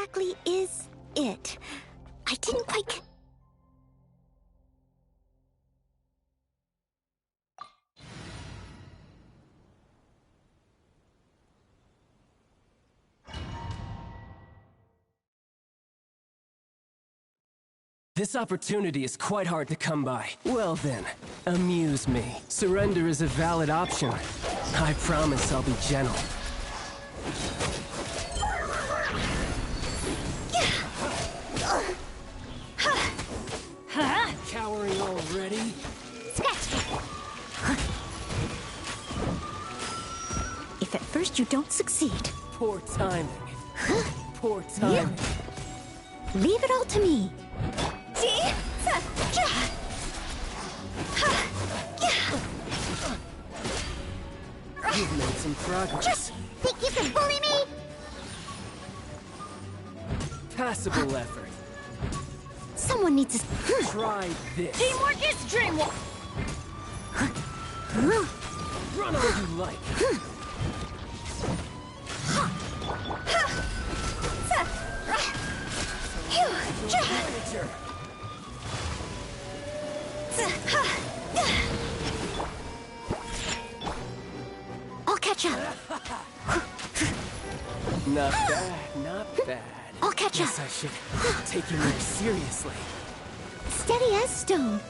exactly is it? I didn't quite... This opportunity is quite hard to come by. Well then, amuse me. Surrender is a valid option. I promise I'll be gentle. Cowering already? If at first you don't succeed... Poor timing. Poor timing. Leave it all to me. You've made some progress. Think you can bully me? Passable effort. Someone needs to... Try this. Teamwork is dreamwork! Run all you like. Furniture. I'll catch up. Not bad, not bad. I'll catch up. Guess I should take you more seriously. Steady as stone.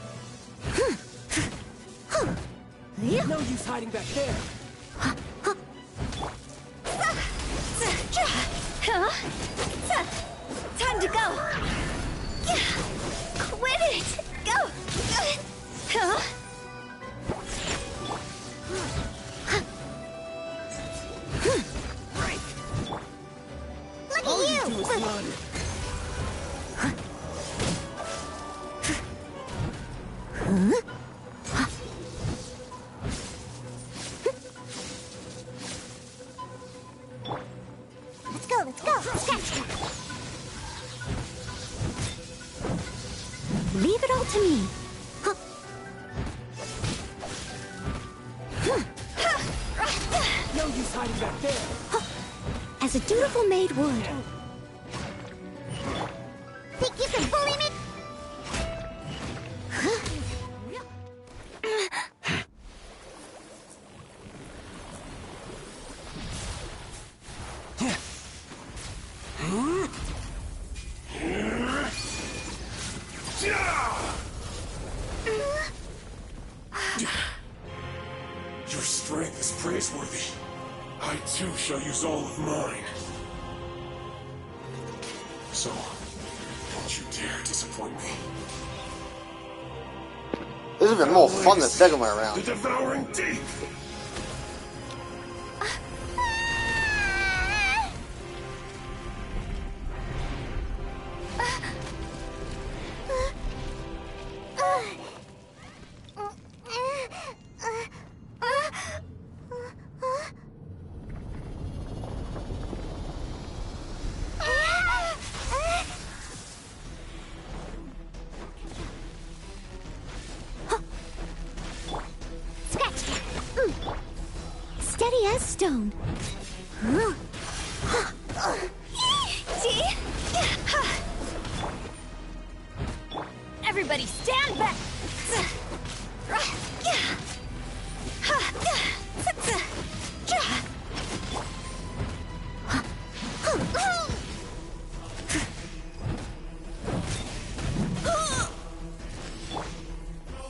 No use hiding back there. Time to go. Quit it. Go. Break. Look All at you do is run. Let's go. Leave it all to me. No use hiding back there. As a dutiful maid would. Think you can bully me? Your strength is praiseworthy. I too shall use all of mine. So, don't you dare disappoint me. This has been more fun the second way around. The devouring deep! Steady as stone. Everybody stand back.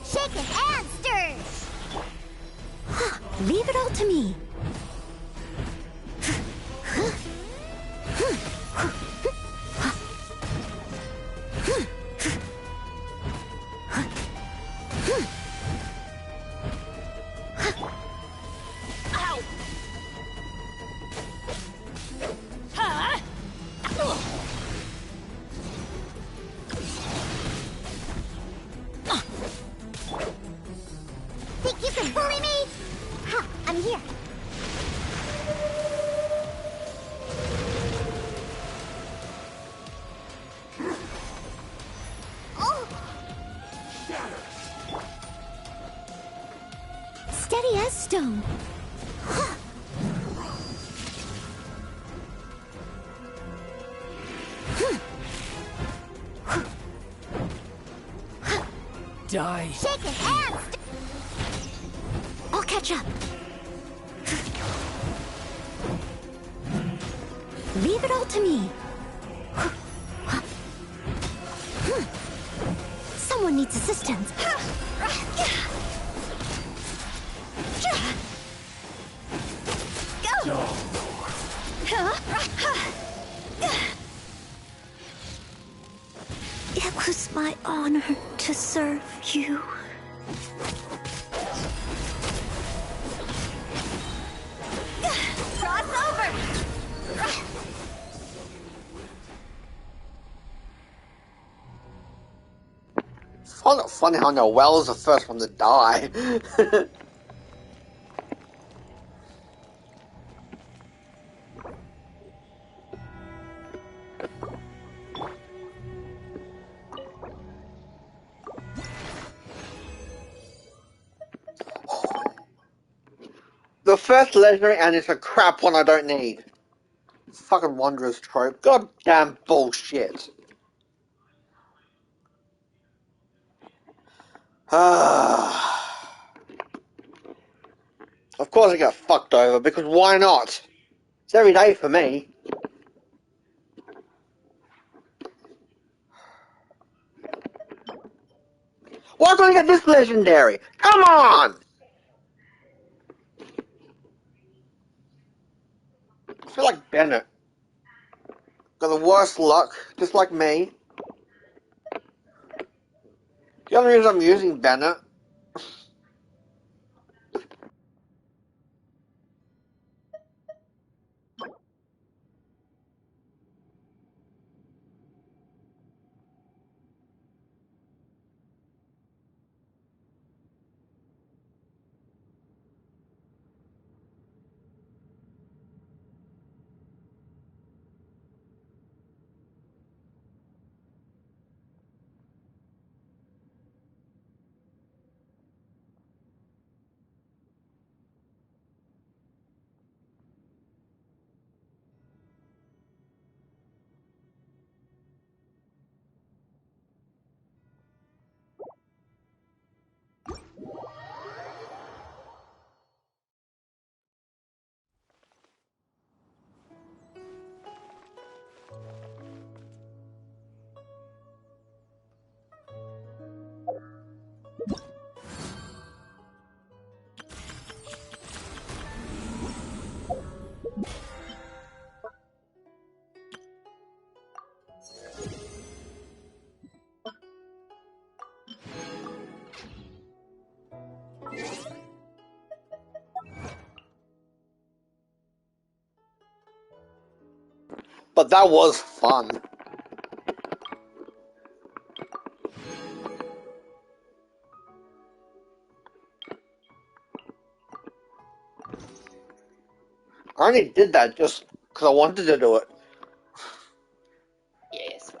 Shaken and stirred. Leave it all to me. Think you can bully me? Ha, I'm here. Oh! Steady as stone. die. Shaking and I'll catch up. Leave it all to me. Someone needs assistance. Go! It was my honor to serve you. Cross over! Funny how Noelle is the first one to die. The first legendary, and it's a crap one I don't need. Fucking Wanderer's trope. Goddamn bullshit. Of course I got fucked over, because why not? It's every day for me. Why can't I get this legendary? Come on! I feel like Bennett. Got the worst luck, just like me. The only reason I'm using Bennett. But that was fun. I only did that just because I wanted to do it. Yes.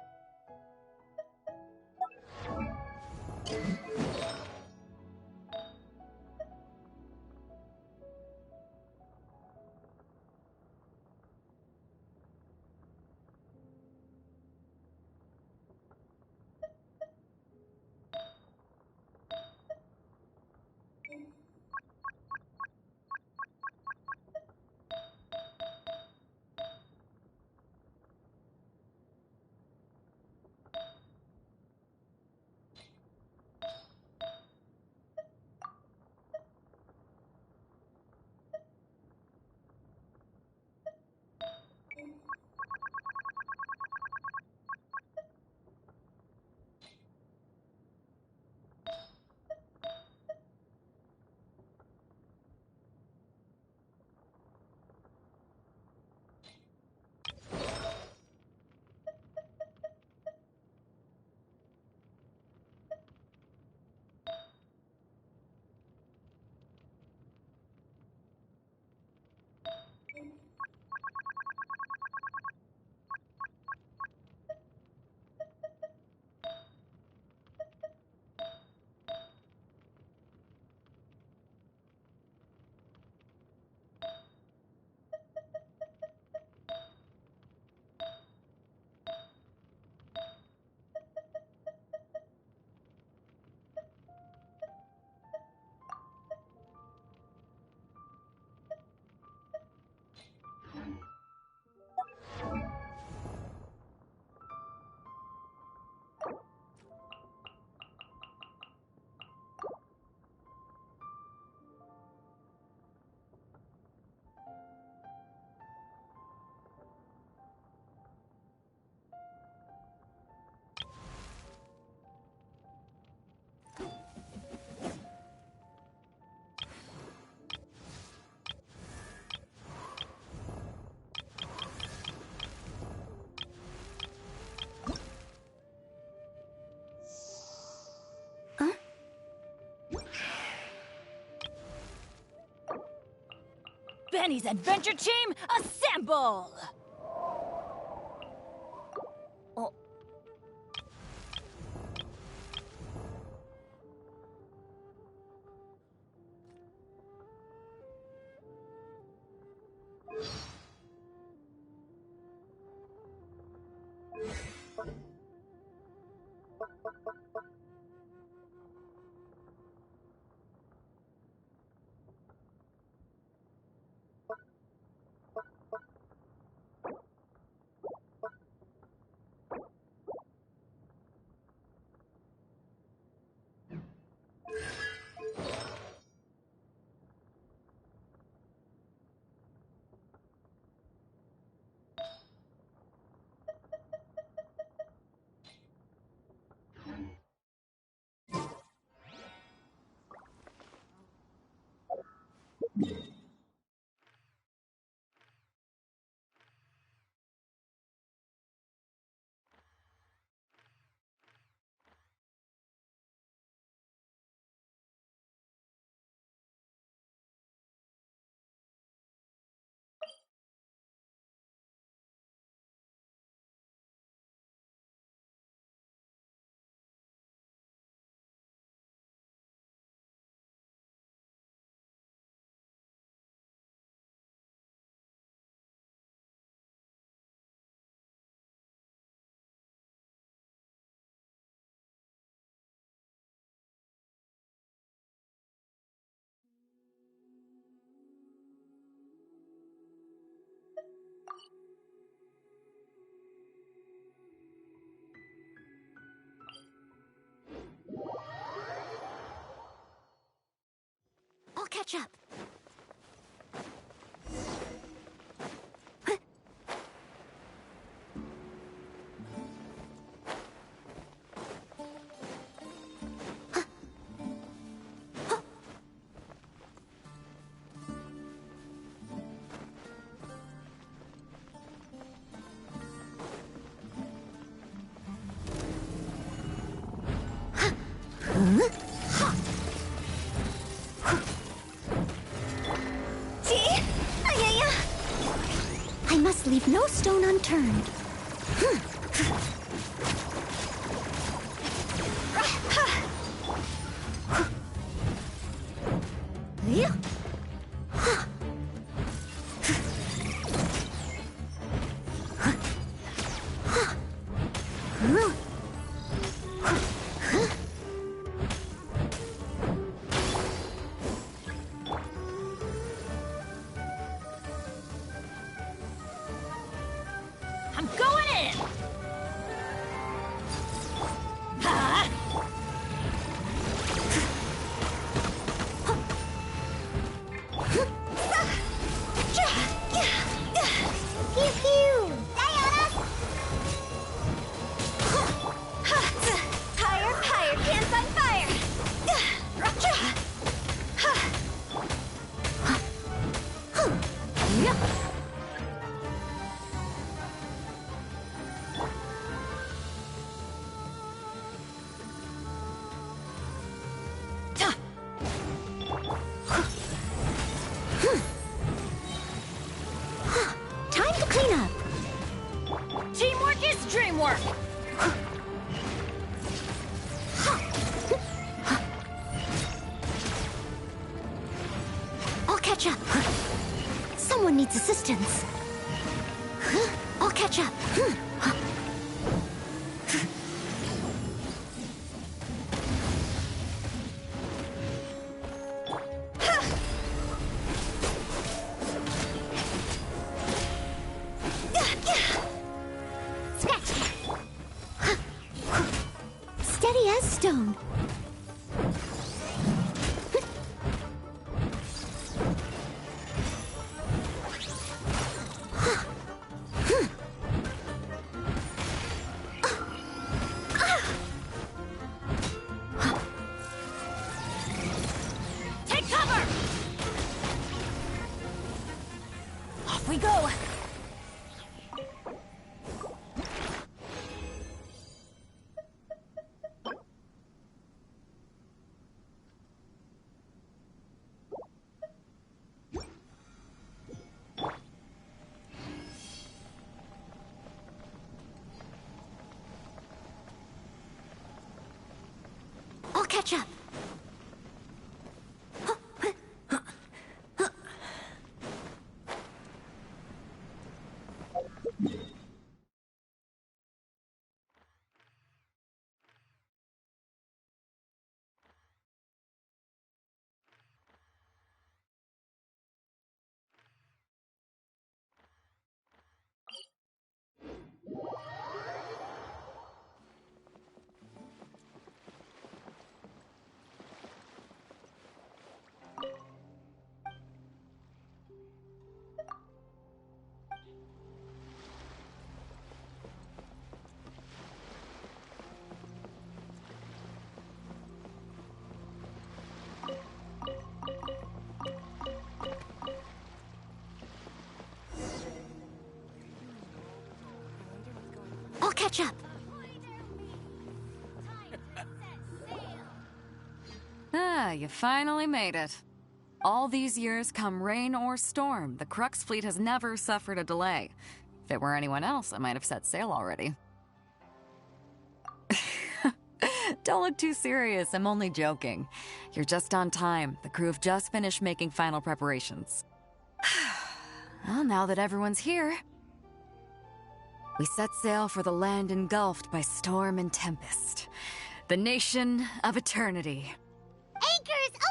Benny's adventure team, assemble! Oh. I'll catch up. I must leave no stone unturned. I'm going in! Pew pew! Higher, higher, pants on fire! Time to clean up. Teamwork is dreamwork. I'll catch up. Someone needs assistance. I'll catch up. Steady as stone. Take cover! Off we go! catch up. I'll catch up. Ah, you finally made it. All these years, come rain or storm, the Crux fleet has never suffered a delay. If it were anyone else, I might have set sail already. Don't look too serious, I'm only joking. You're just on time. The crew have just finished making final preparations. Well, now that everyone's here, we set sail for the land engulfed by storm and tempest. The nation of eternity. Anchors away!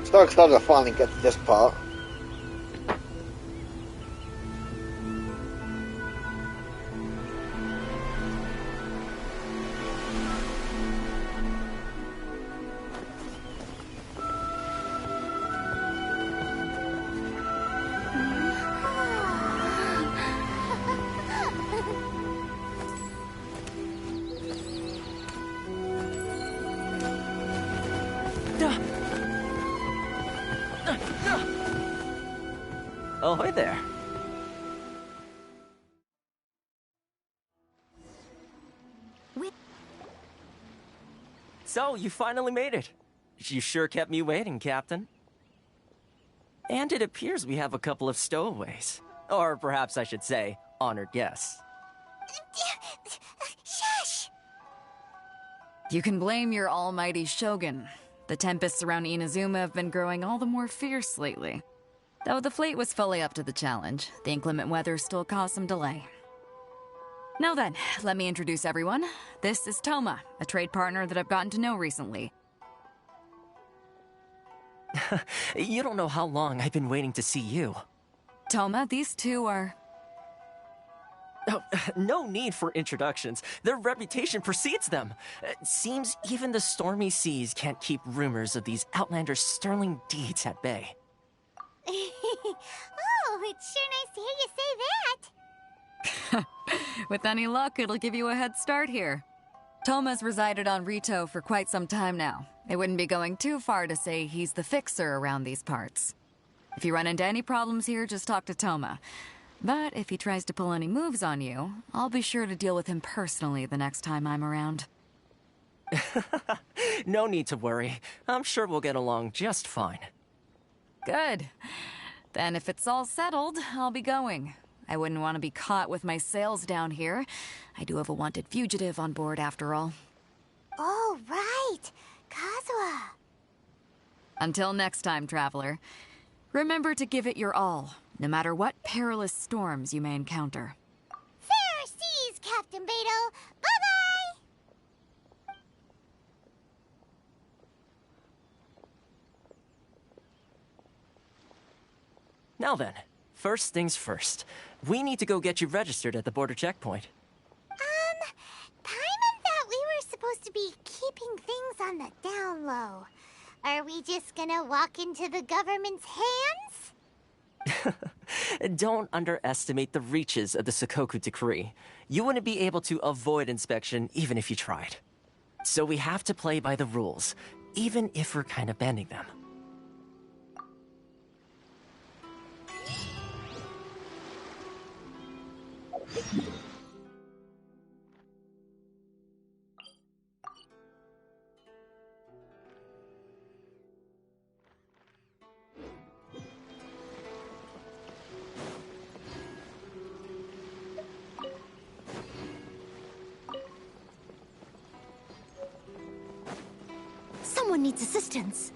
So excited to finally get to this part. Oh, hi there. So, you finally made it. You sure kept me waiting, Captain. And it appears we have a couple of stowaways. Or perhaps I should say, honored guests. Shush! You can blame your almighty Shogun. The tempests around Inazuma have been growing all the more fierce lately. Though the fleet was fully up to the challenge, the inclement weather still caused some delay. Now then, let me introduce everyone. This is Toma, a trade partner that I've gotten to know recently. You don't know how long I've been waiting to see you. Toma, these two are... Oh, no need for introductions. Their reputation precedes them. Seems even the stormy seas can't keep rumors of these outlanders' sterling deeds at bay. Oh, it's sure nice to hear you say that. With any luck, it'll give you a head start here. Toma's resided on Rito for quite some time now. It wouldn't be going too far to say he's the fixer around these parts. If you run into any problems here, just talk to Toma. But if he tries to pull any moves on you, I'll be sure to deal with him personally the next time I'm around. No need to worry. I'm sure we'll get along just fine. Good. Then if it's all settled, I'll be going. I wouldn't want to be caught with my sails down here. I do have a wanted fugitive on board after all. Oh, right. Kazuha. Until next time, traveler. Remember to give it your all. no matter what perilous storms you may encounter. Fair seas, Captain Beto. Bye-bye! Now then, first things first. We need to go get you registered at the border checkpoint. Paimon thought we were supposed to be keeping things on the down low. Are we just gonna walk into the government's hands? Don't underestimate the reaches of the Sakoku Decree. You wouldn't be able to avoid inspection even if you tried. So we have to play by the rules, even if we're kind of bending them. Someone needs assistance.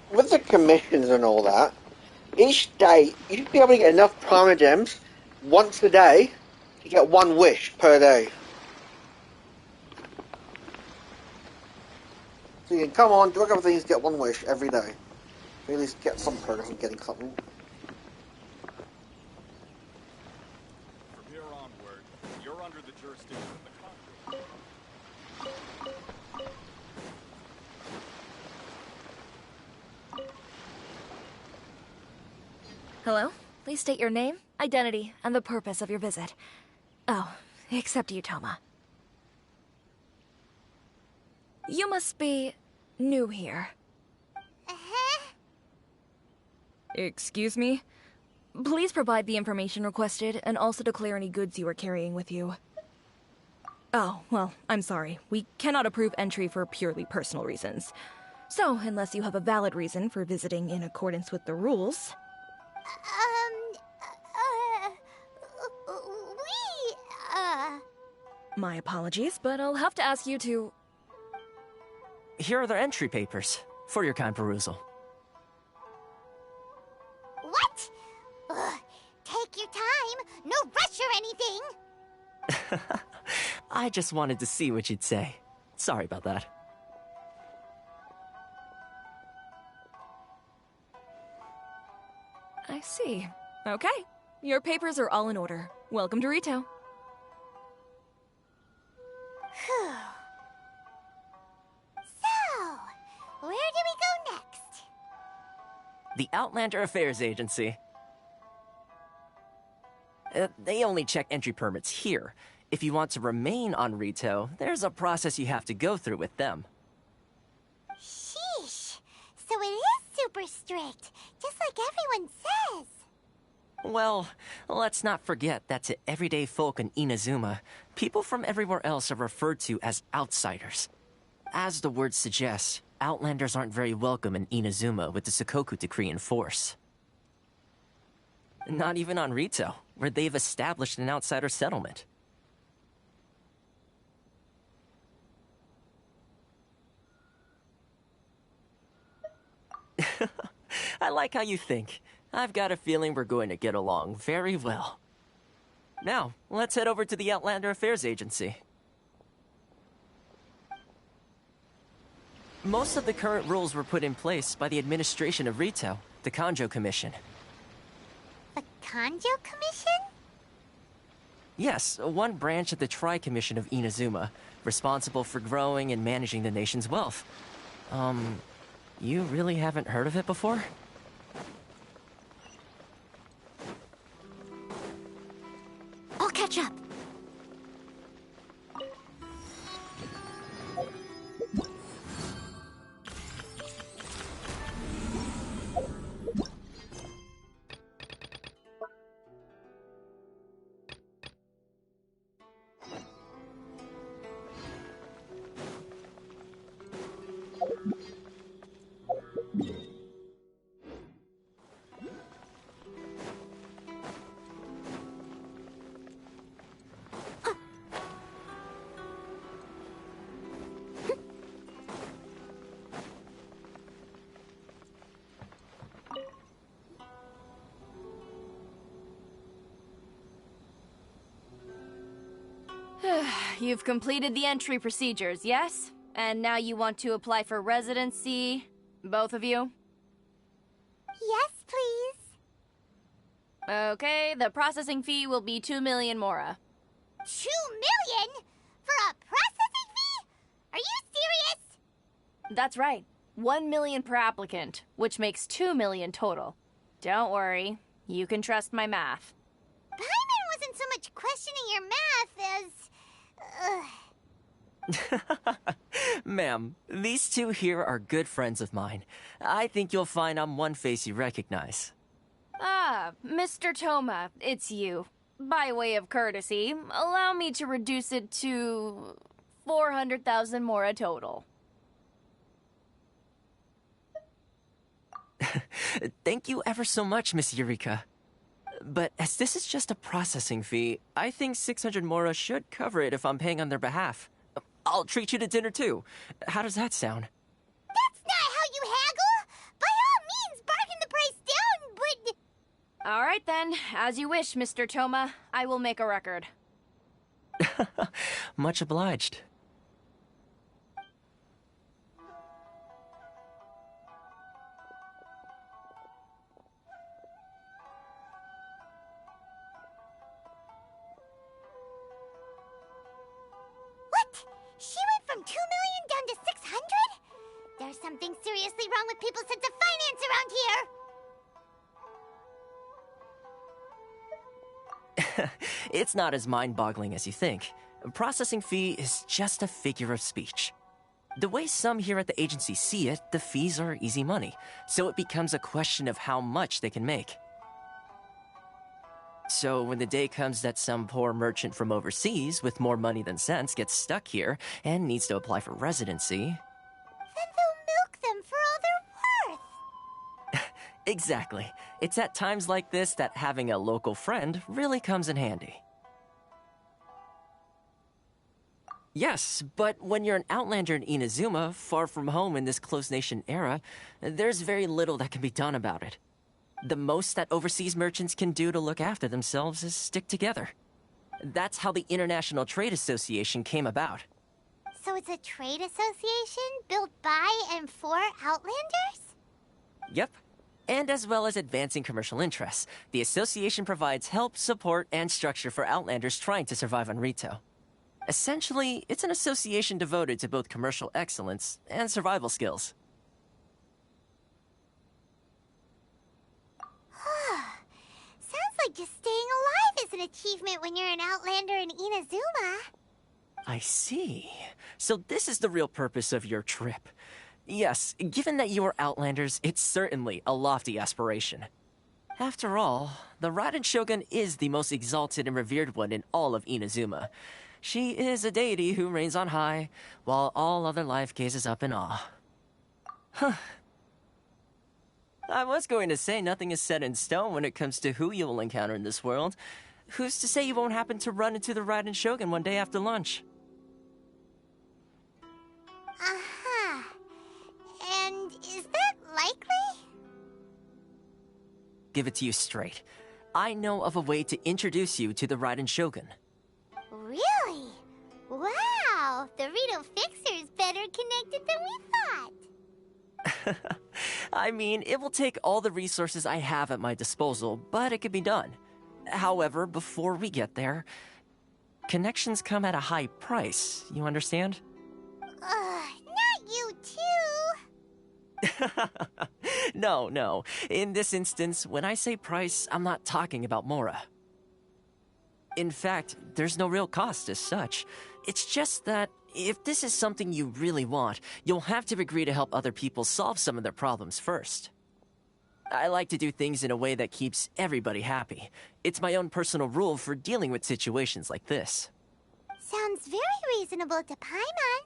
With the commissions and all that, each day you should be able to get enough Prima Gems once a day to get one wish per day. So you can come on, do a couple of things, get one wish every day. So at least get some progress on getting something. From here onward, you're under the jurisdiction of the Congress. Hello? Please state your name, identity, and the purpose of your visit. Oh, except you, Toma. You must be new here. Uh-huh. Excuse me? Please provide the information requested and also declare any goods you are carrying with you. Oh, well, I'm sorry. We cannot approve entry for purely personal reasons. So, unless you have a valid reason for visiting in accordance with the rules... My apologies, but I'll have to ask you to... Here are the entry papers for your kind perusal. What? Ugh, take your time. No rush or anything. I just wanted to see what you'd say. Sorry about that. I see. Okay. Your papers are all in order. Welcome to Rito. Phew. So, where do we go next? The Outlander Affairs Agency. They only check entry permits here. If you want to remain on Rito, there's a process you have to go through with them. Sheesh. So it is super strict, just like everyone says. Well, let's not forget that to everyday folk in Inazuma, people from everywhere else are referred to as outsiders. As the word suggests, Outlanders aren't very welcome in Inazuma with the Sakoku Decree in force. Not even on Rito, where they've established an outsider settlement. I like how you think. I've got a feeling we're going to get along very well. Now, let's head over to the Outlander Affairs Agency. Most of the current rules were put in place by the administration of Rito, the Kanjo Commission. The Kanjo Commission? Yes, one branch of the Tri-Commission of Inazuma, responsible for growing and managing the nation's wealth. You really haven't heard of it before? I'll catch up. You've completed the entry procedures, yes? And now you want to apply for residency? Both of you? Yes, please. Okay, the processing fee will be 2 million mora. 2 million? For a processing fee? Are you serious? That's right. 1 million per applicant, which makes 2 million total. Don't worry, you can trust my math. Paimon wasn't so much questioning your math as... Ma'am, these two here are good friends of mine. I think you'll find I'm one face you recognize. Ah, Mr. Toma, it's you. By way of courtesy, allow me to reduce it to 400,000 mora total. Thank you ever so much, Miss Eureka. But as this is just a processing fee, I think 600 mora should cover it if I'm paying on their behalf. I'll treat you to dinner too. How does that sound? That's not how you haggle! By all means, bargain the price down, but... All right then, as you wish, Mr. Toma. I will make a record. Much obliged. What? She went from 2 million down to 600? There's something seriously wrong with people's sense of finance around here! It's not as mind-boggling as you think. A processing fee is just a figure of speech. The way some here at the agency see it, the fees are easy money, so it becomes a question of how much they can make. So when the day comes that some poor merchant from overseas with more money than sense gets stuck here and needs to apply for residency... Then they'll milk them for all they're worth! Exactly. It's at times like this that having a local friend really comes in handy. Yes, but when you're an outlander in Inazuma, far from home in this closed nation era, there's very little that can be done about it. The most that overseas merchants can do to look after themselves is stick together. That's how the International Trade Association came about. So it's a trade association built by and for Outlanders? Yep. And as well as advancing commercial interests, the association provides help, support, and structure for Outlanders trying to survive on Rito. Essentially, it's an association devoted to both commercial excellence and survival skills. Sounds like just staying alive is an achievement when you're an Outlander in Inazuma. I see. So this is the real purpose of your trip. Yes, given that you are Outlanders, it's certainly a lofty aspiration. After all, the Raiden Shogun is the most exalted and revered one in all of Inazuma. She is a deity who reigns on high, while all other life gazes up in awe. Huh. I was going to say nothing is set in stone when it comes to who you will encounter in this world. Who's to say you won't happen to run into the Raiden Shogun one day after lunch? Uh-huh. And is that likely? Give it to you straight. I know of a way to introduce you to the Raiden Shogun. Really? Wow! The Rito Fixer's better connected than we thought! I mean, it will take all the resources I have at my disposal, but it can be done. However, before we get there, connections come at a high price, you understand? Not you too! No. In this instance, when I say price, I'm not talking about Mora. In fact, there's no real cost as such. It's just that if this is something you really want, you'll have to agree to help other people solve some of their problems first. I like to do things in a way that keeps everybody happy. It's my own personal rule for dealing with situations like this. Sounds very reasonable to Paimon.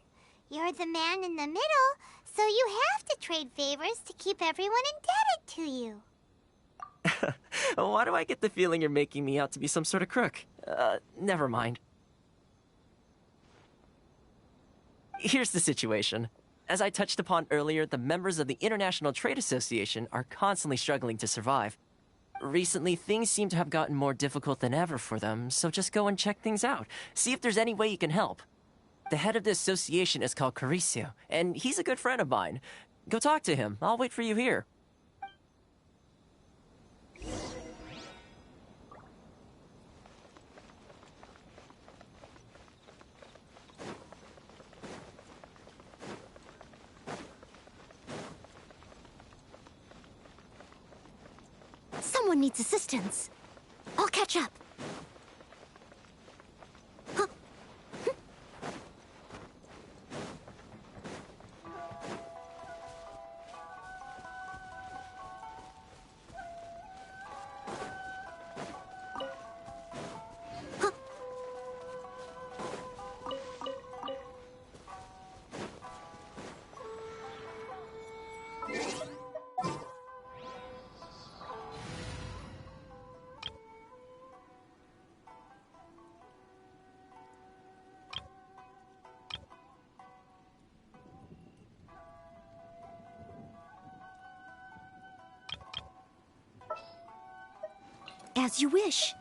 You're the man in the middle, So you have to trade favors to keep everyone indebted to you. Why do I get the feeling you're making me out to be some sort of crook? Never mind. Here's the situation. As I touched upon earlier, the members of the International Trade Association are constantly struggling to survive. Recently, things seem to have gotten more difficult than ever for them, so just go and check things out. See if there's any way you can help. The head of the association is called Caricio, and he's a good friend of mine. Go talk to him. I'll wait for you here. Someone needs assistance. I'll catch up. Huh? Huh? As you wish.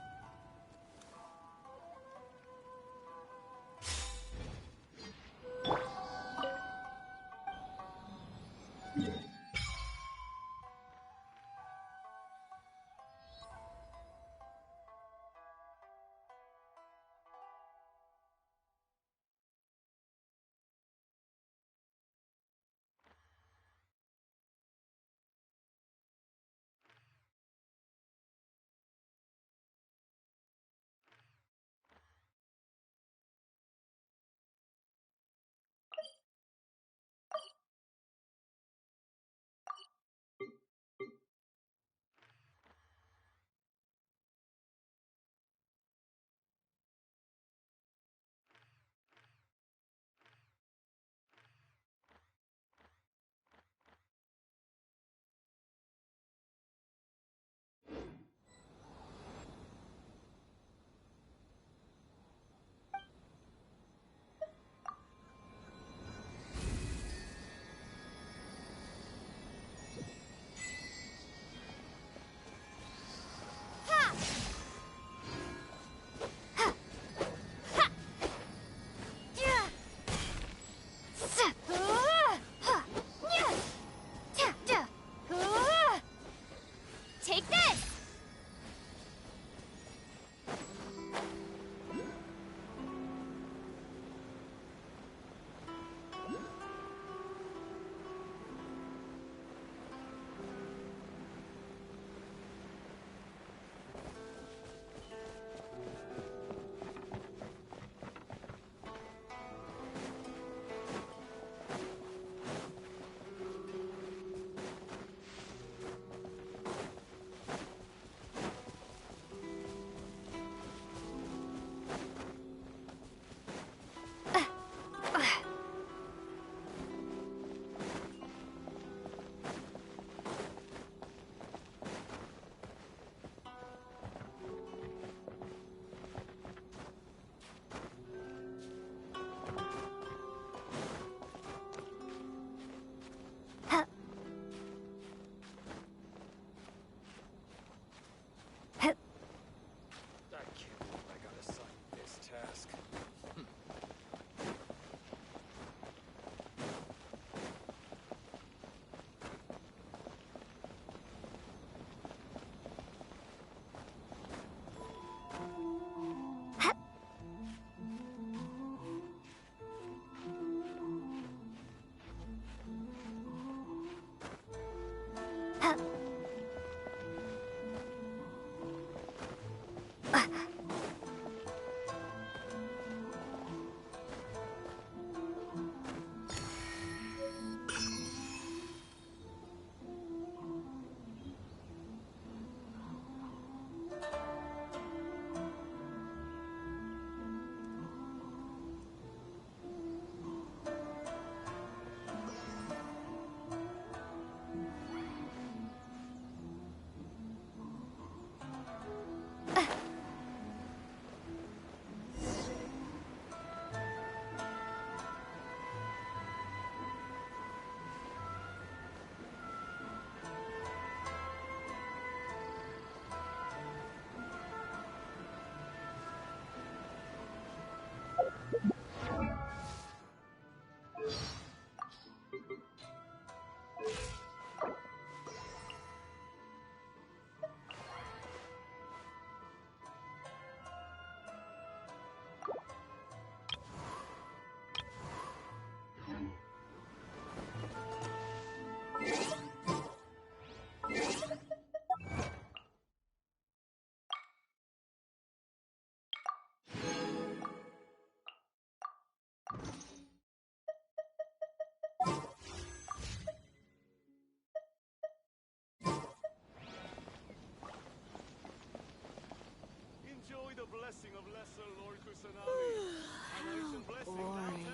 Boring.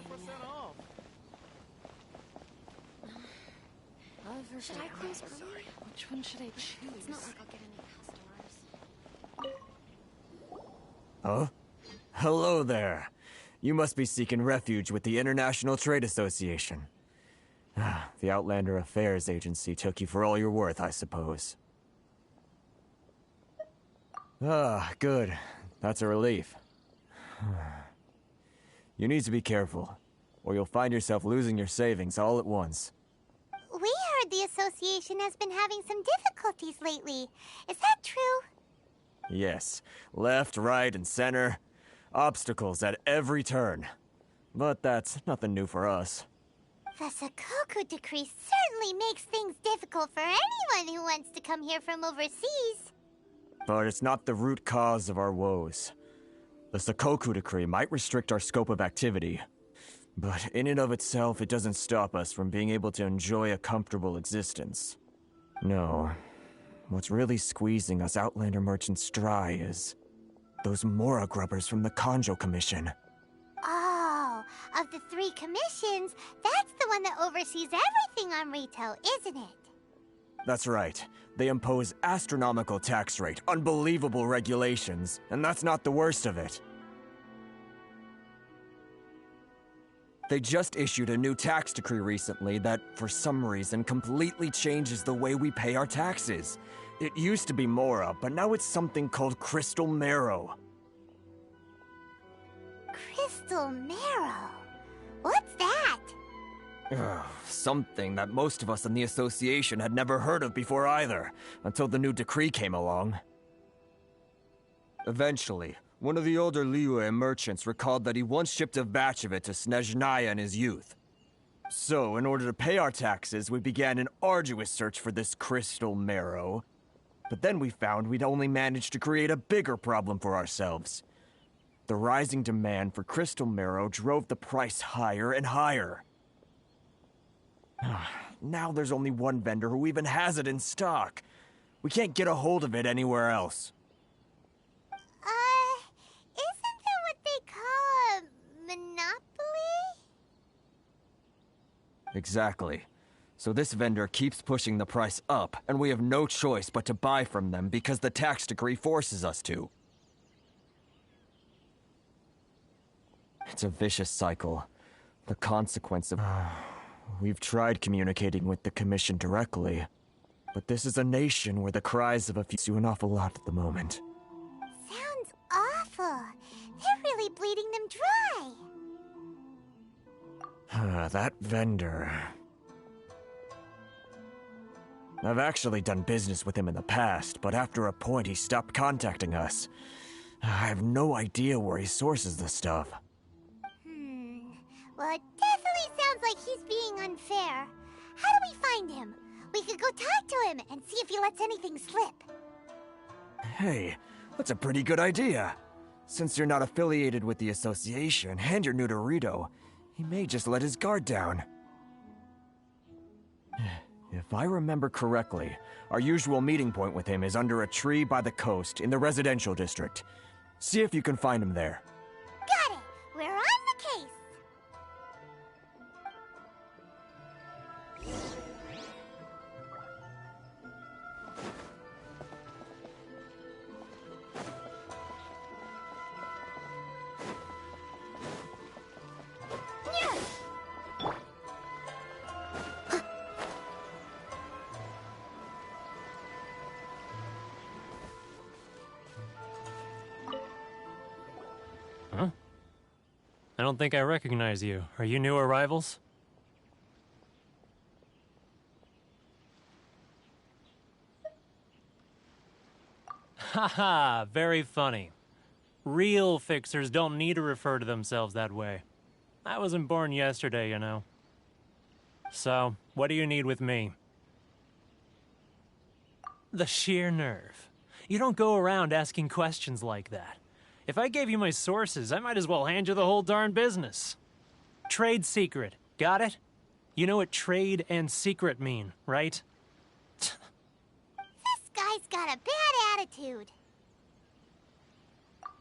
Should I close early? Which one should I choose? It's not like I'll get any customers. Huh? Hello there. You must be seeking refuge with the International Trade Association. The Outlander Affairs Agency took you for all you're worth, I suppose. Ah, good. That's a relief. You need to be careful, or you'll find yourself losing your savings all at once. We heard the association has been having some difficulties lately. Is that true? Yes. Left, right, and center. Obstacles at every turn. But that's nothing new for us. The Sakoku decree certainly makes things difficult for anyone who wants to come here from overseas. But it's not the root cause of our woes. The Sakoku decree might restrict our scope of activity, but in and of itself, it doesn't stop us from being able to enjoy a comfortable existence. No. What's really squeezing us Outlander merchants dry is those Mora grubbers from the Kanjo Commission. Oh, of the 3 commissions, that's the one that oversees everything on Rito, isn't it? That's right. They impose astronomical tax rate, unbelievable regulations, and that's not the worst of it. They just issued a new tax decree recently that, for some reason, completely changes the way we pay our taxes. It used to be Mora, but now it's something called Crystal Marrow. Crystal Marrow? What's that? Something that most of us in the association had never heard of before either, until the new decree came along. Eventually, one of the older Liyue merchants recalled that he once shipped a batch of it to Snezhnaya in his youth. So, in order to pay our taxes, we began an arduous search for this crystal marrow. But then we found we'd only managed to create a bigger problem for ourselves. The rising demand for crystal marrow drove the price higher and higher. Now there's only one vendor who even has it in stock. We can't get a hold of it anywhere else. Isn't that what they call a monopoly? Exactly. So this vendor keeps pushing the price up, and we have no choice but to buy from them because the tax decree forces us to. It's a vicious cycle. The consequence of... We've tried communicating with the Commission directly, but this is a nation where the cries of a few do an awful lot at the moment. Sounds awful. They're really bleeding them dry. That vendor... I've actually done business with him in the past, but after a point he stopped contacting us. I have no idea where he sources the stuff. Well, it definitely sounds like he's being unfair. How do we find him? We could go talk to him and see if he lets anything slip. Hey, that's a pretty good idea. Since you're not affiliated with the association and you're new to Rito, he may just let his guard down. If I remember correctly, our usual meeting point with him is under a tree by the coast in the residential district. See if you can find him there. Got it! We're on the case! Huh? I don't think I recognize you. Are you new arrivals? Haha, very funny. Real fixers don't need to refer to themselves that way. I wasn't born yesterday, you know. So, what do you need with me? The sheer nerve. You don't go around asking questions like that. If I gave you my sources, I might as well hand you the whole darn business. Trade secret, got it? You know what trade and secret mean, right? This guy's got a bad attitude.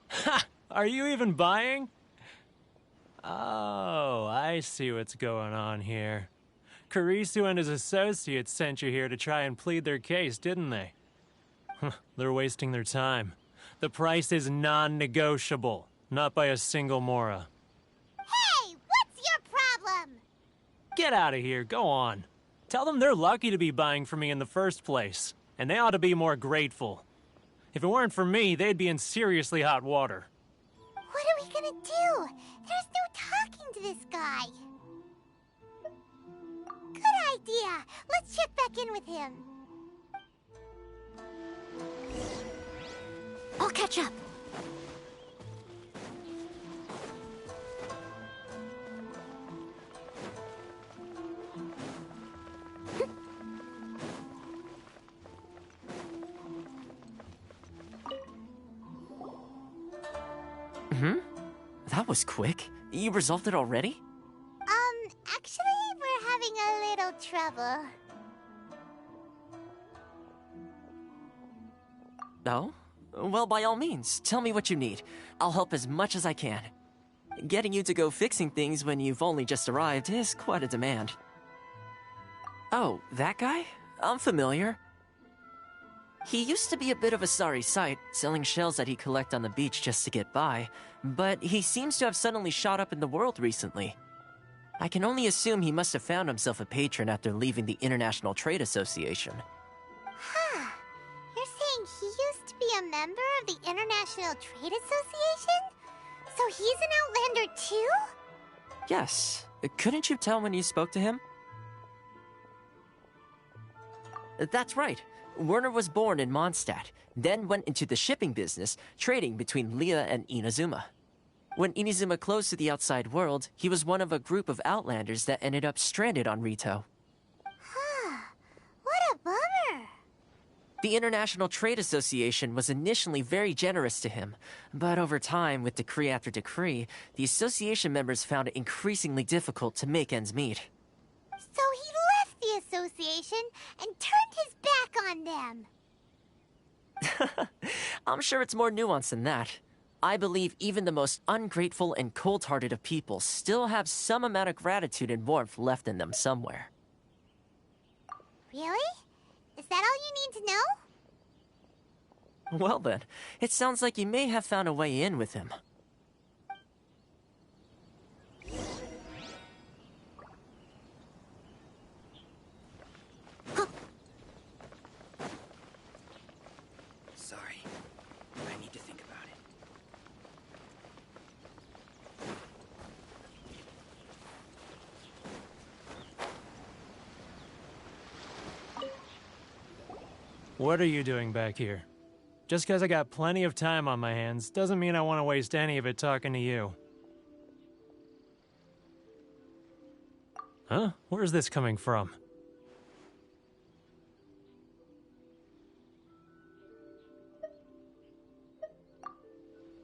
Ha! Are you even buying? Oh, I see what's going on here. Karisu and his associates sent you here to try and plead their case, didn't they? They're wasting their time. The price is non-negotiable, not by a single Mora. Hey, what's your problem? Get out of here, go on. Tell them they're lucky to be buying from me in the first place, and they ought to be more grateful. If it weren't for me, they'd be in seriously hot water. What are we gonna do? There's no talking to this guy. Good idea. Let's check back in with him. I'll catch up. That was quick. You resolved it already? Actually, we're having a little trouble. No? Well, by all means, tell me what you need. I'll help as much as I can. Getting you to go fixing things when you've only just arrived is quite a demand. Oh, that guy? I'm familiar. He used to be a bit of a sorry sight, selling shells that he'd collect on the beach just to get by, but he seems to have suddenly shot up in the world recently. I can only assume he must have found himself a patron after leaving the International Trade Association. Huh. You're saying he used to be a member of the International Trade Association? So he's an Outlander too? Yes. Couldn't you tell when you spoke to him? That's right. Werner was born in Mondstadt, then went into the shipping business, trading between Leah and Inazuma. When Inazuma closed to the outside world, he was one of a group of Outlanders that ended up stranded on Rito. Huh. What a bummer. The International Trade Association was initially very generous to him, but over time, with decree after decree, the association members found it increasingly difficult to make ends meet. So he left the association and turned his back on them. I'm sure it's more nuanced than that. I believe even the most ungrateful and cold-hearted of people still have some amount of gratitude and warmth left in them somewhere. Really? Is that all you need to know? Well then, it sounds like you may have found a way in with him. Sorry. I need to think about it. What are you doing back here? Just because I got plenty of time on my hands doesn't mean I want to waste any of it talking to you. Huh? Where's this coming from?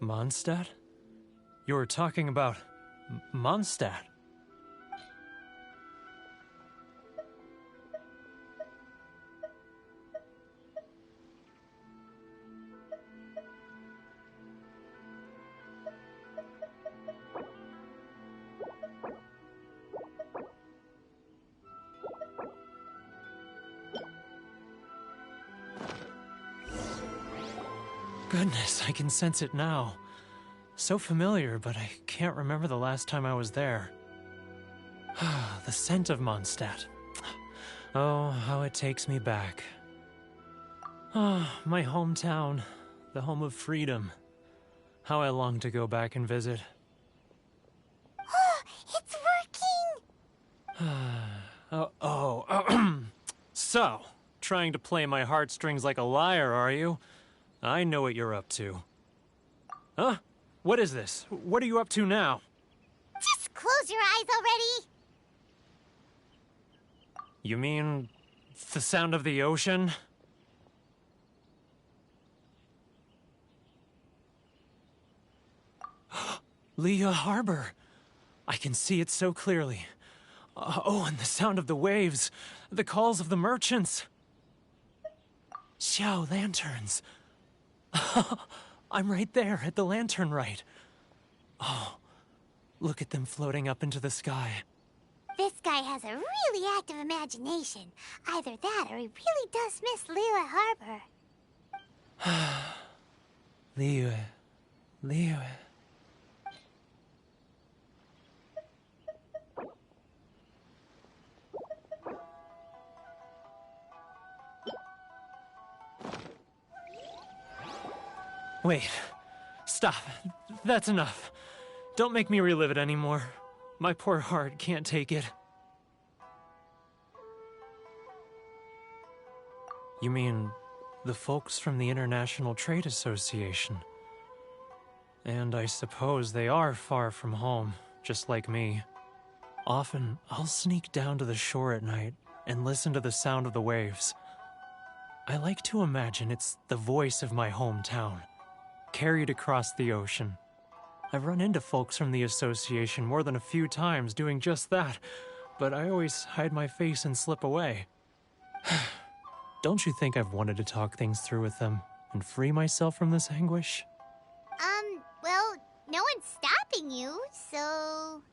Mondstadt? You were talking about Mondstadt. Goodness, I can sense it now. So familiar, but I can't remember the last time I was there. The scent of Mondstadt. Oh, how it takes me back. Ah, my hometown, the home of freedom. How I long to go back and visit. It's working! So, trying to play my heartstrings like a liar, are you? I know what you're up to. Huh? What is this? What are you up to now? Just close your eyes already! You mean the sound of the ocean? Leah Harbor. I can see it so clearly. Oh, and the sound of the waves. The calls of the merchants. Xiao lanterns. I'm right there at the lantern right. Oh, look at them floating up into the sky. This guy has a really active imagination. Either that or he really does miss Liyue Harbor. Liyue. Liyue. Wait. Stop. That's enough. Don't make me relive it anymore. My poor heart can't take it. You mean the folks from the International Trade Association? And I suppose they are far from home, just like me. Often, I'll sneak down to the shore at night and listen to the sound of the waves. I like to imagine it's the voice of my hometown, carried across the ocean. I've run into folks from the association more than a few times doing just that, but I always hide my face and slip away. Don't you think I've wanted to talk things through with them and free myself from this anguish? Well, no one's stopping you, so...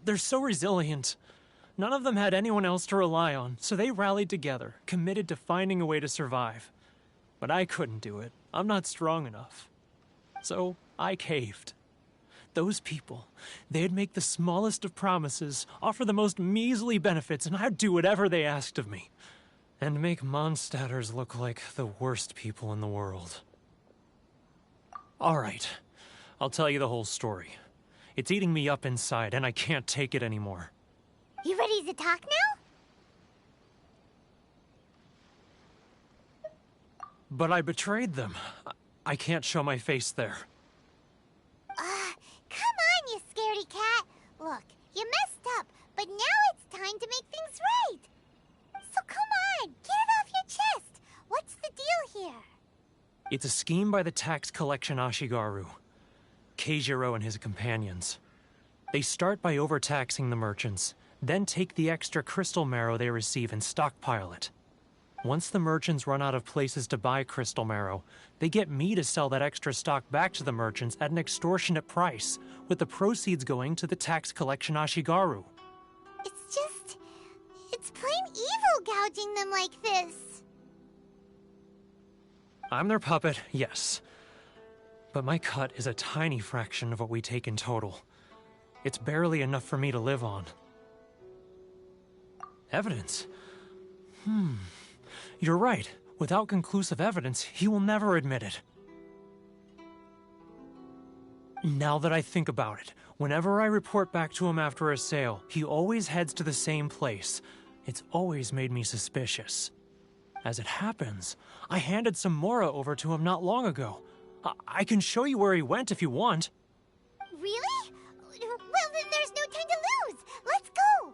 They're so resilient. None of them had anyone else to rely on, so they rallied together, committed to finding a way to survive. But I couldn't do it. I'm not strong enough. So I caved. Those people, they'd make the smallest of promises, offer the most measly benefits, and I'd do whatever they asked of me. And make Mondstadters look like the worst people in the world. All right, I'll tell you the whole story. It's eating me up inside, and I can't take it anymore. You ready to talk now? But I betrayed them. I can't show my face there. Come on, you scaredy cat. Look, you messed up, but now it's time to make things right. So come on, get it off your chest. What's the deal here? It's a scheme by the tax collection Ashigaru, Keijiro and his companions. They start by overtaxing the merchants, then take the extra crystal marrow they receive and stockpile it. Once the merchants run out of places to buy crystal marrow, they get me to sell that extra stock back to the merchants at an extortionate price, with the proceeds going to the tax collection Ashigaru. It's plain evil gouging them like this. I'm their puppet, yes. But my cut is a tiny fraction of what we take in total. It's barely enough for me to live on. Evidence? You're right. Without conclusive evidence, he will never admit it. Now that I think about it, whenever I report back to him after a sale, he always heads to the same place. It's always made me suspicious. As it happens, I handed some Mora over to him not long ago. I can show you where he went if you want. Really? Well, then there's no time to lose. Let's go.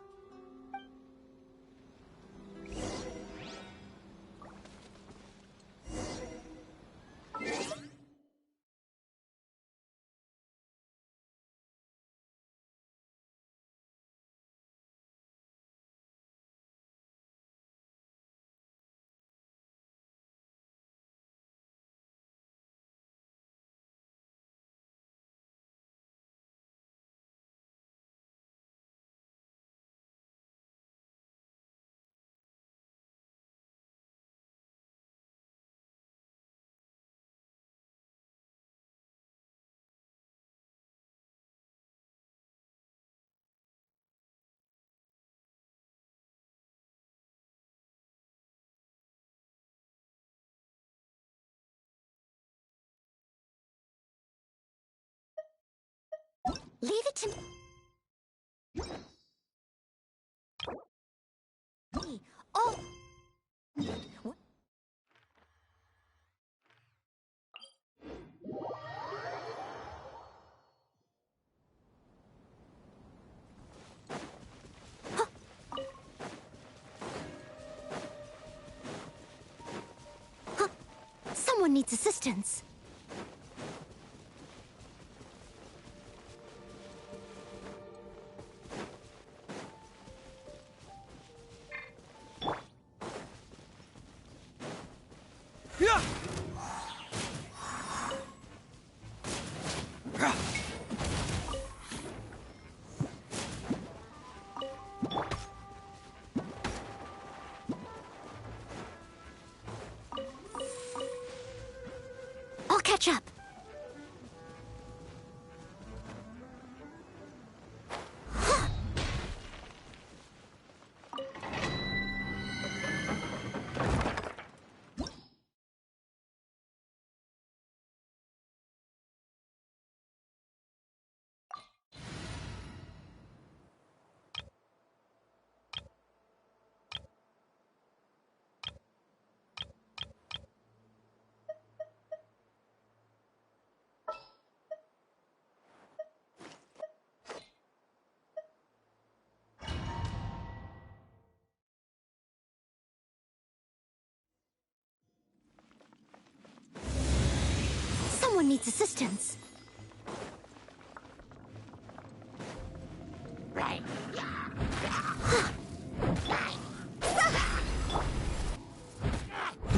Leave it to me. Oh! What? Someone needs assistance. catch up. Someone needs assistance.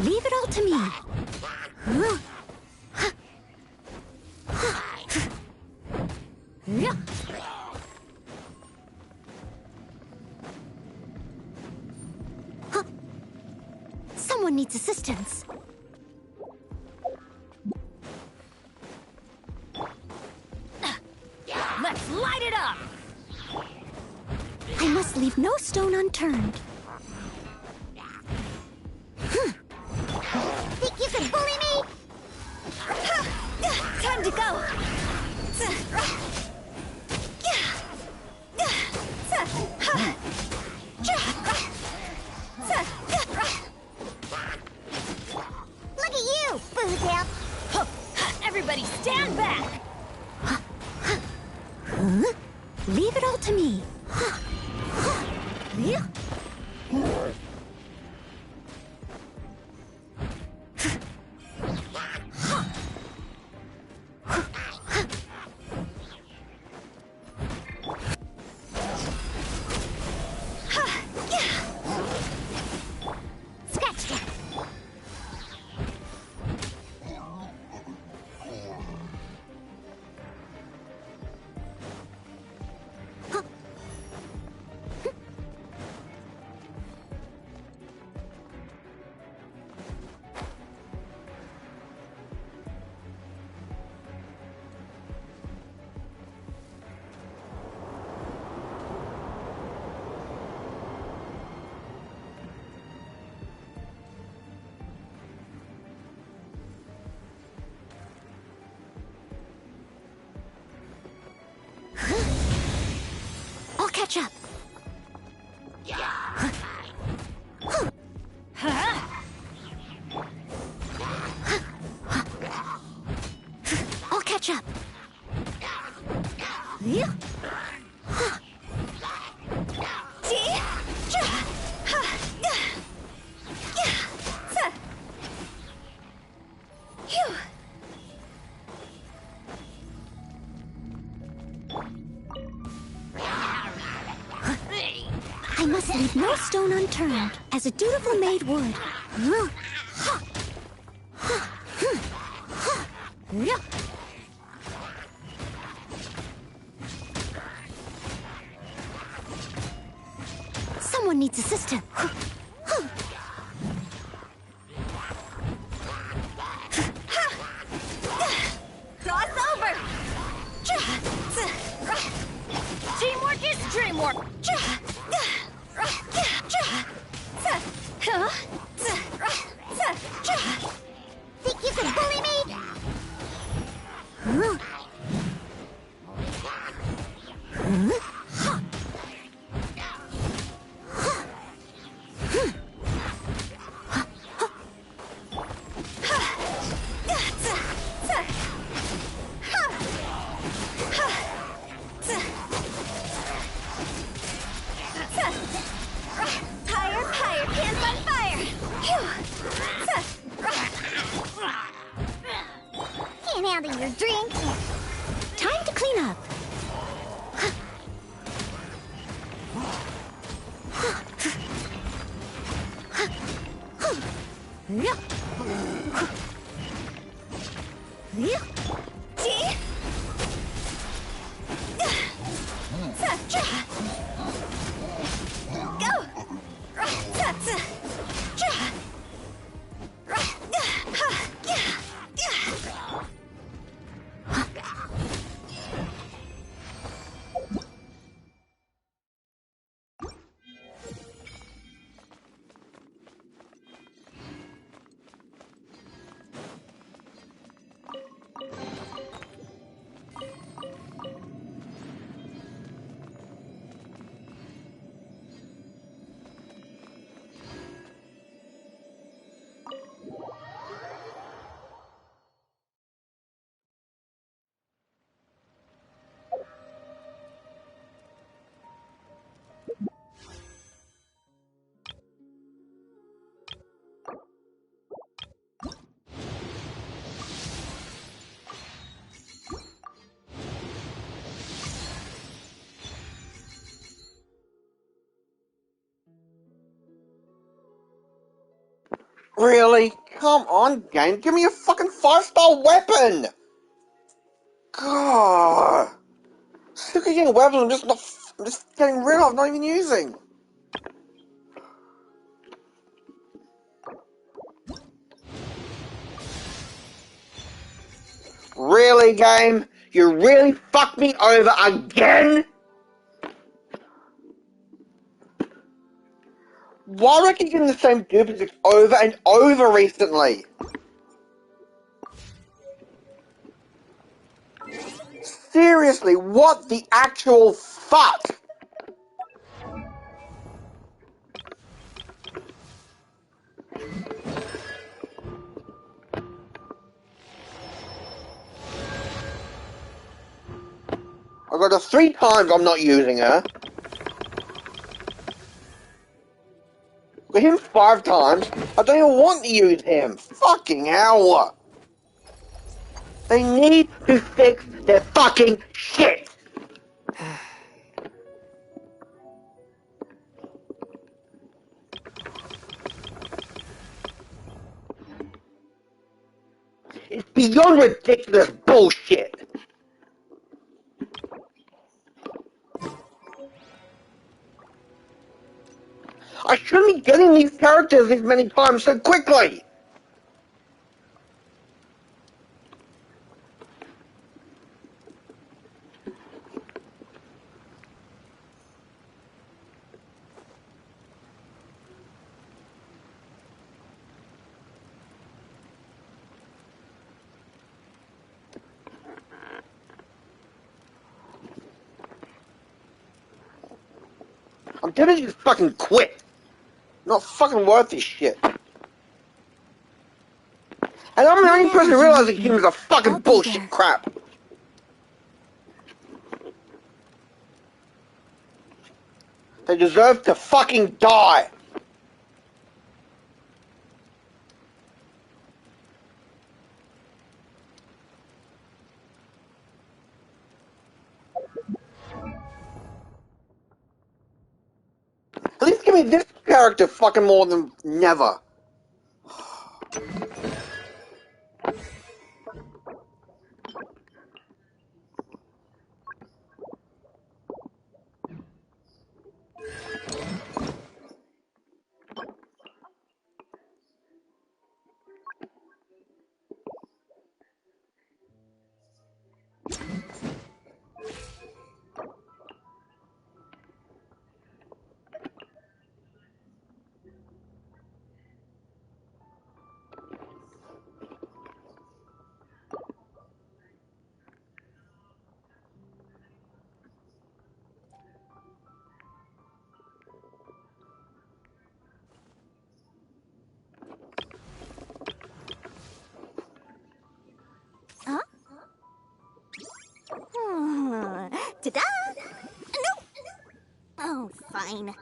Leave it all to me. Someone needs assistance. Let's light it up! I must leave no stone unturned. Think you can bully me? Time to go! Look at you, Boozle! Everybody stand back! Leave it all to me. Scratch that. I'll catch up. I'll catch up. I must leave no stone unturned, as a dutiful maid would. Someone needs assistance. Cross over! Teamwork is dreamwork! Think you can bully me? Higher, higher, pants on fire! Can't handle your drink. Time to clean up. Really? Come on, game. Give me a fucking 5-star weapon! God. Sick of getting weapons I'm just getting rid of, not even using. Really, game? You really fucked me over again? Why do I keep getting the same duplicates over and over recently? Seriously, what the actual fuck? I got her 3 times I'm not using her. Got him 5 times. I don't even want to use him. Fucking hell. They need to fix their fucking shit. It's beyond ridiculous bullshit. I shouldn't be getting these characters this many times so quickly. I'm tempted to just fucking quit. Not fucking worth this shit. And I'm the only person who realizes humans are fucking bullshit crap. They deserve to fucking die. At least give me this character fucking more than never. Huh? Ta-da! No! Oh, fine.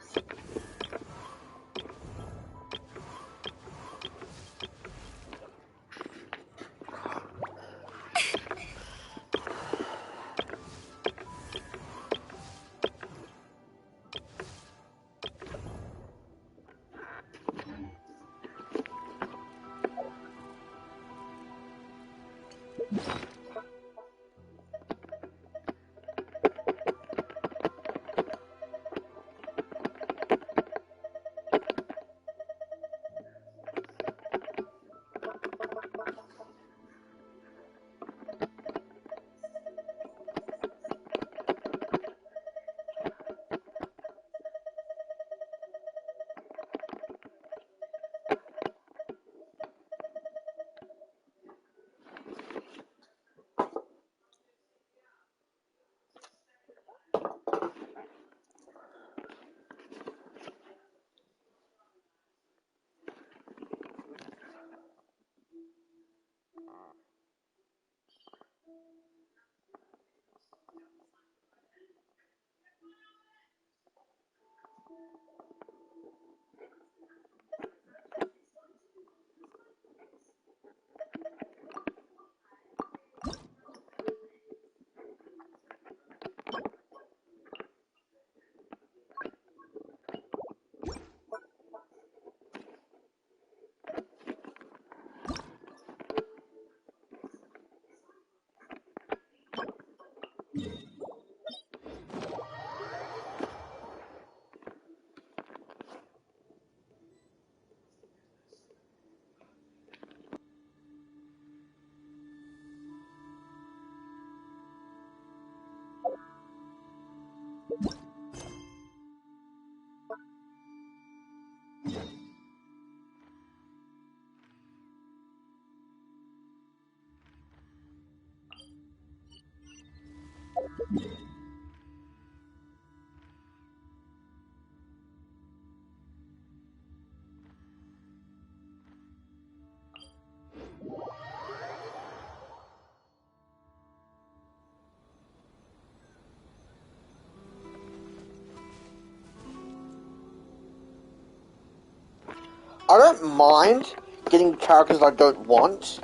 I don't mind getting characters I don't want.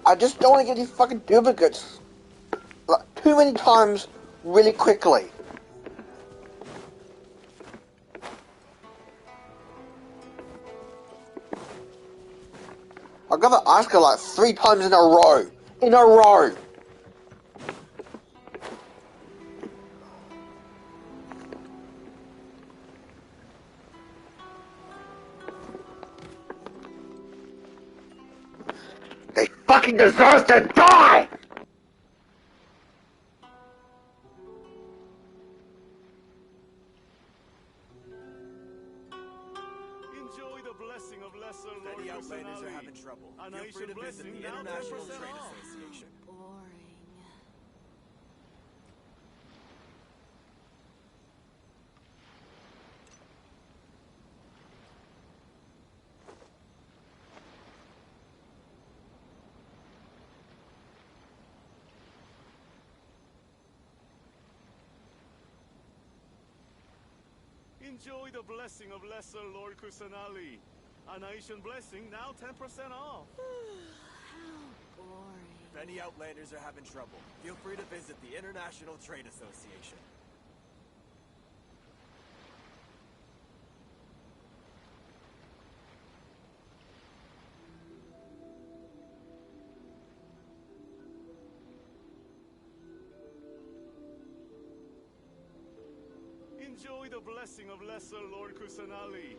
I just don't want to get these fucking duplicates like too many times really quickly. I got the Oscar like 3 times in a row. In a row. They fucking deserve to die! Enjoy the blessing of lesser Lord Any outlanders are personality. having trouble. And Feel I free to shall visit blessing the now International 10% Trade off. Association. Enjoy the blessing of lesser Lord Kusanali. A nation blessing now 10% off. If any outlanders are having trouble, feel free to visit the International Trade Association. Enjoy the blessing of lesser Lord Kusanali.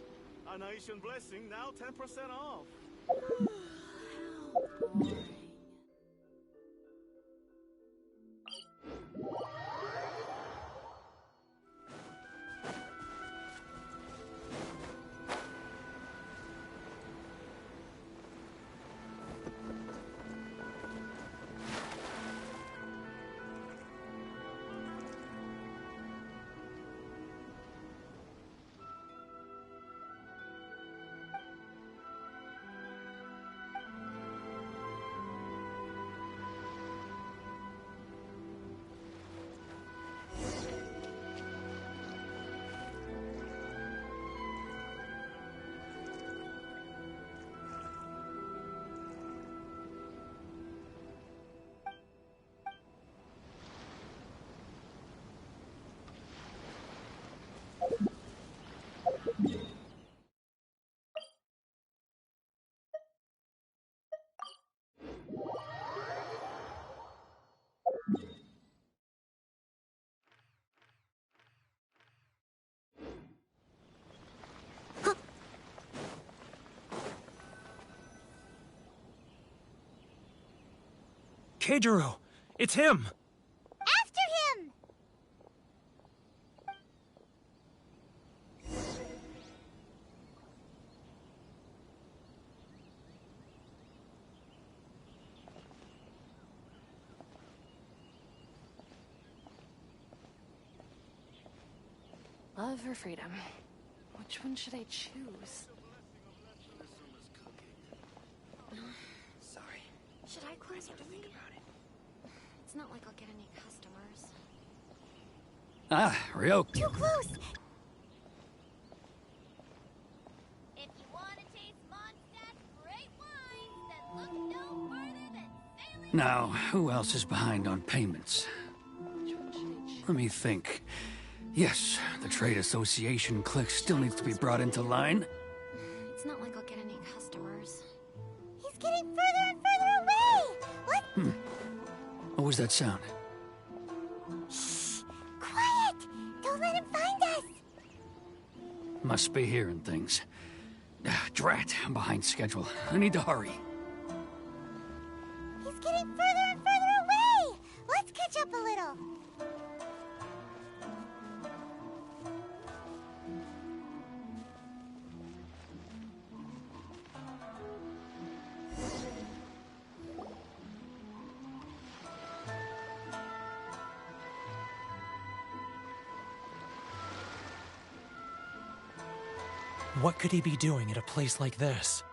A nation blessing now 10% off. Keijiro! It's him! After him! Love or freedom? Which one should I choose? Sorry. Should I close early? It's not like I'll get any customers. Ah, Ryoko. Too close! If you want to taste Mondstadt's great wines, then look no further than sailing... Now, who else is behind on payments? Let me think. Yes, the Trade Association clique still needs to be brought into line. It's not like I'll get any customers. He's getting further and further away! What? What was that sound? Shh! Quiet! Don't let him find us! Must be hearing things. Drat, I'm behind schedule. I need to hurry. He's getting further and further away! Let's catch up a little. What could he be doing at a place like this?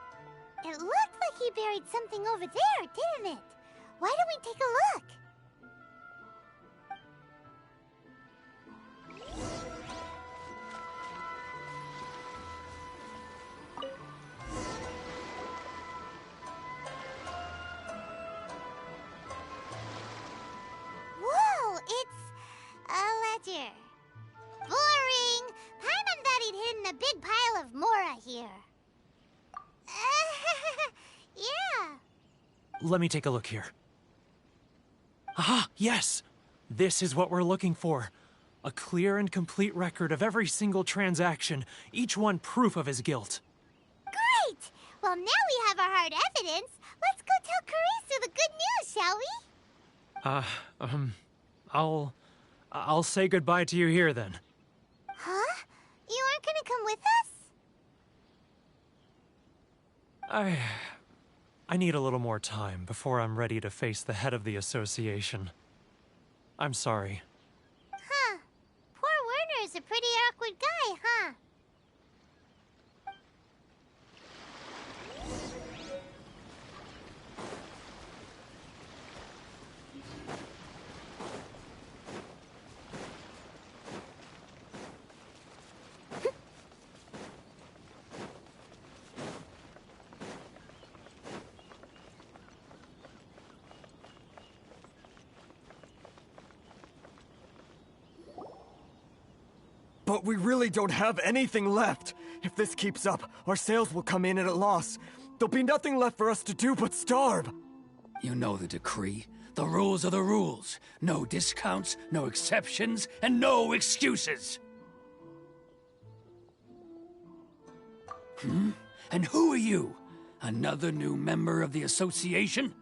It looked like he buried something over there, didn't it? Why don't we take a look? Whoa, it's a ledger. Boring! Paimon thought he'd hidden a big pile of Mora here. Yeah. Let me take a look here. Aha, yes! This is what we're looking for. A clear and complete record of every single transaction, each one proof of his guilt. Great! Well, now we have our hard evidence. Let's go tell Karisu the good news, shall we? I'll say goodbye to you here then. Huh? You aren't gonna come with us? I need a little more time before I'm ready to face the head of the association. I'm sorry. Huh. Poor Werner's a pretty awkward guy, huh? But we really don't have anything left. If this keeps up, our sales will come in at a loss. There'll be nothing left for us to do but starve. You know the decree. The rules are the rules. No discounts, no exceptions, and no excuses. And who are you? Another new member of the association?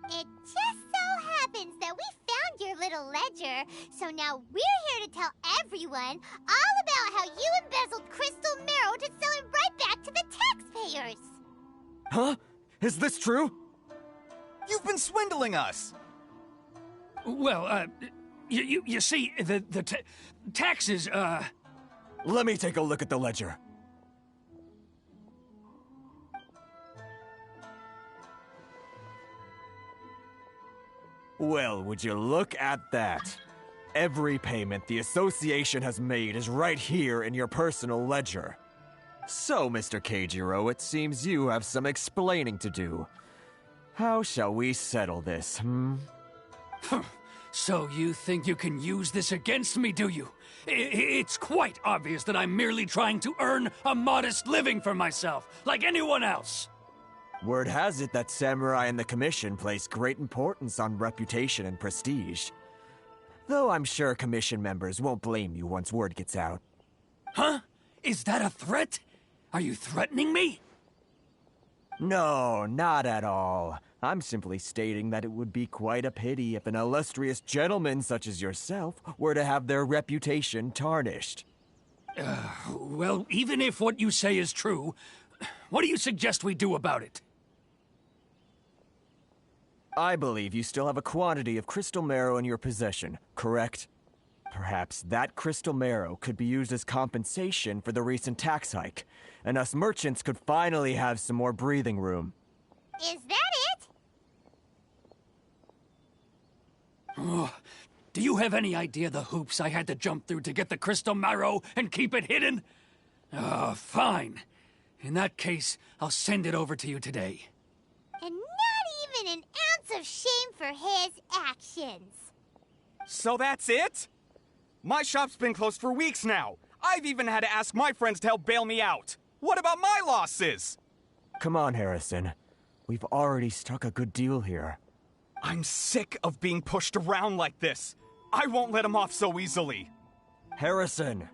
It just so happens that we found your little ledger, so now we're here to tell everyone all about how you embezzled crystal marrow to sell it right back to the taxpayers. Huh? Is this true? You've been swindling us! Well, you see, the taxes, Let me take a look at the ledger. Well, would you look at that? Every payment the association has made is right here in your personal ledger. So, Mr. Keijiro, it seems you have some explaining to do. How shall we settle this, So you think you can use this against me, do you? It's quite obvious that I'm merely trying to earn a modest living for myself, like anyone else. Word has it that Samurai and the Commission place great importance on reputation and prestige. Though I'm sure Commission members won't blame you once word gets out. Huh? Is that a threat? Are you threatening me? No, not at all. I'm simply stating that it would be quite a pity if an illustrious gentleman such as yourself were to have their reputation tarnished. Well, even if what you say is true, what do you suggest we do about it? I believe you still have a quantity of crystal marrow in your possession, correct? Perhaps that crystal marrow could be used as compensation for the recent tax hike, and us merchants could finally have some more breathing room. Is that it? Oh, do you have any idea the hoops I had to jump through to get the crystal marrow and keep it hidden? Fine. In that case, I'll send it over to you today. And not even an ounce of shame for his actions. So that's it? My shop's been closed for weeks now. I've even had to ask my friends to help bail me out. What about my losses? Come on, Harrison. We've already struck a good deal here. I'm sick of being pushed around like this. I won't let him off so easily. Harrison!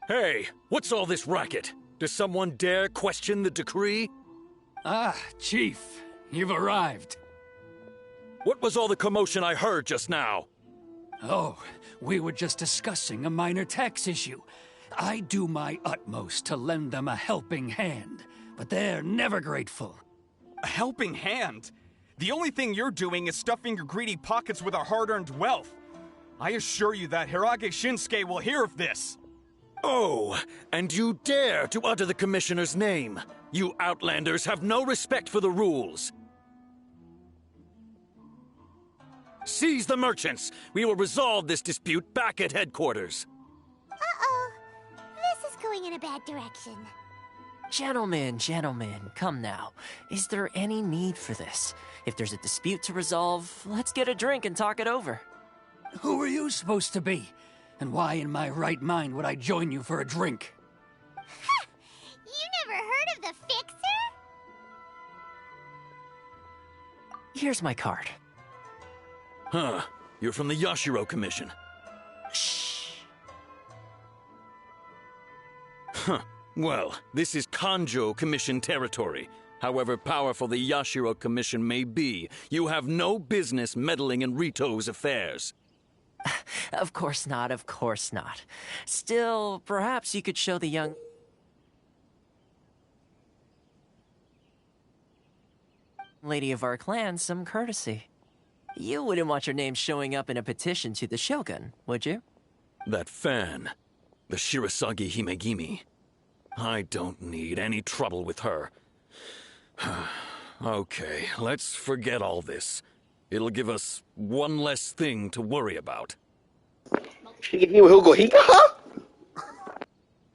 Hey, what's all this racket? Does someone dare question the decree? Ah, Chief, you've arrived. What was all the commotion I heard just now? Oh, we were just discussing a minor tax issue. I do my utmost to lend them a helping hand, but they're never grateful. A helping hand? The only thing you're doing is stuffing your greedy pockets with our hard-earned wealth. I assure you that Hirage Shinsuke will hear of this. Oh, and you dare to utter the Commissioner's name! You Outlanders have no respect for the rules! Seize the merchants! We will resolve this dispute back at headquarters. Uh-oh. This is going in a bad direction. Gentlemen, come now. Is there any need for this? If there's a dispute to resolve, let's get a drink and talk it over. Who are you supposed to be? And why in my right mind would I join you for a drink? Ha! You never heard of the Fixer? Here's my card. Huh. You're from the Yashiro Commission. Shh. Huh. Well, this is Kanjo Commission territory. However powerful the Yashiro Commission may be, you have no business meddling in Rito's affairs. Of course not, of course not. Still, perhaps you could show the young lady of our clan some courtesy. You wouldn't want your name showing up in a petition to the Shogun, would you? That fan, the Shirasagi Himegimi. I don't need any trouble with her. Okay, let's forget all this. It'll give us one less thing to worry about.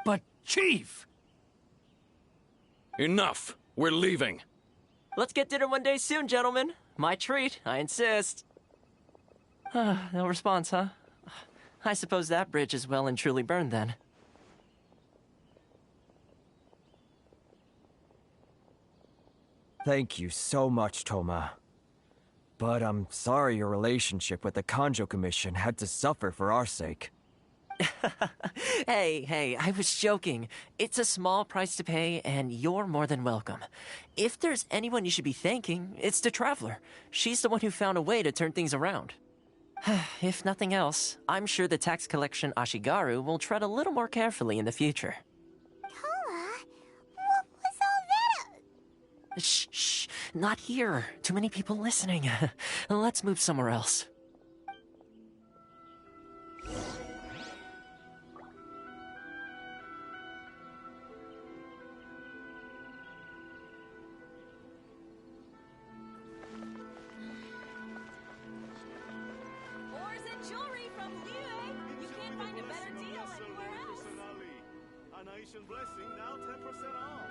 But, Chief! Enough! We're leaving. Let's get dinner one day soon, gentlemen. My treat, I insist. No response, huh? I suppose that bridge is well and truly burned then. Thank you so much, Toma. But I'm sorry your relationship with the Kanjo Commission had to suffer for our sake. Hey, I was joking. It's a small price to pay, and you're more than welcome. If there's anyone you should be thanking, it's the Traveler. She's the one who found a way to turn things around. If nothing else, I'm sure the tax collection Ashigaru will tread a little more carefully in the future. Toma? What was all that? Shh, not here. Too many people listening. Let's move somewhere else. Blessing now 10% off.